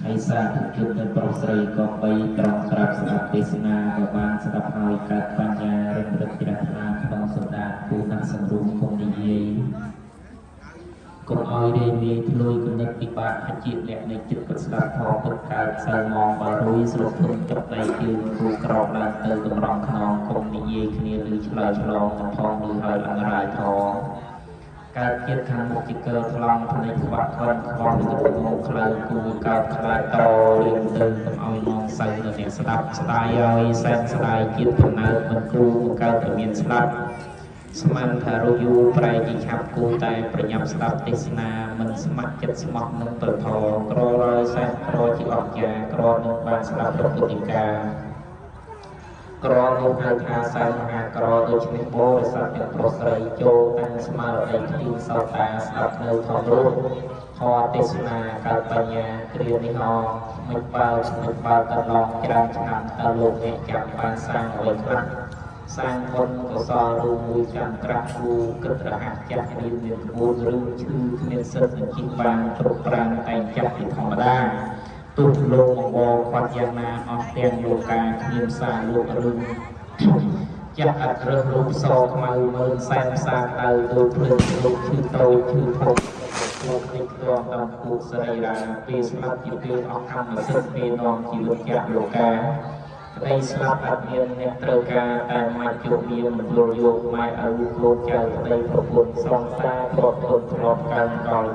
ហើយសារធិជននៅប្រុសស្រីក៏បីត្រង់ប្រាប់ស្ដាប់ទេសនាក៏បានស្ដាប់ហើយកើតបញ្ញារឹងរឹកជ្រះថ្លាក្នុងសម្ដាតគូណាក់សម្រួមគុំនិយាយកុំឲ្យរេមីធ្លួយគណិតពិបាកហជាអ្នកនៃចិត្តពិតស្ដាប់ធម៌ពិតកើតសើមងបើរួយស្រុកធំទឹកដៃជើងគូក្រោកឡើងទៅតម្រង់ខ្នងគុំនិយាយគ្នាឬឆ្លើយឆ្លងកំផងឬហើយអង្រាយធម៌កើតជាតិខាងមុខជាកើថ្លង់ភ្នែកខ្វាក់ខ្វិនខ្វល់ទឹកមុខក្លើគូកើតខ្លាចតរៀងទៅកុំឲ្យនងសៅនៅអ្នកស្ដាប់ស្ដាយឲ្យសែនស្ដាយជាតិកំណើតមិនគ្រូកើតតែមានស្លាប់ស្មានថារយូរប្រែជាឆាប់គូតែប្រញាប់ស្ដាប់ទេសនាមិនស្ម័គ្រចិត្តស្មោះនឹងប្រធរក្រឡើយសែនក្រជាអស្ចារ្យក្រនឹងបានស្ដាប់ព្រះពុទ្ធិកាក្រនោះហៅថាសែនមហាក្រដូច្នេះបរិស័ទទាំងប្រុសស្រីចូលតាំងស្មារតីខ្ទីងសោតាស្ដាប់នៅធម៌នោះធម៌ទេសនាកើតបញ្ញាគ្រានេះមិនបើកន្លងច្រើនឆ្នាំតើលោកអ្នកចាំបានសាងអ្វីខ្លះសាងបុណ្យកុសលរួមមួយចាំក្រាស់គូគិតរហ័សចាស់រៀនមានក្បួនរឿងឈឺគ្មានសិទ្ធិនឹងជីវបានគ្រប់ប្រាំងតែចាស់ជាធម្មតាទុះលោកបងខ្វាត់យ៉ាងណាអស់ទាំងលោកាគ្មានសារលោករឿងចាស់អត់រើសរូបសខ្មៅមើលសែនផ្សាដៅដូចភ្លើងលោកឈឺតូចឈឺធំលោកនេះទ្រាំតាមគូសរីរាពេលស្លាប់ជាពេលអស់កម្មសិទ្ធិពេលនាំជីវិតចាស់លោកាក្តីស្លាប់អត់មានអ្នកត្រូវការតែមកជួបមានមិនលល់យកម៉ែឪខ្លួនចៅក្តីប្រពន្ធសង្សារប្រពន្ធធ្លាប់កើនដល់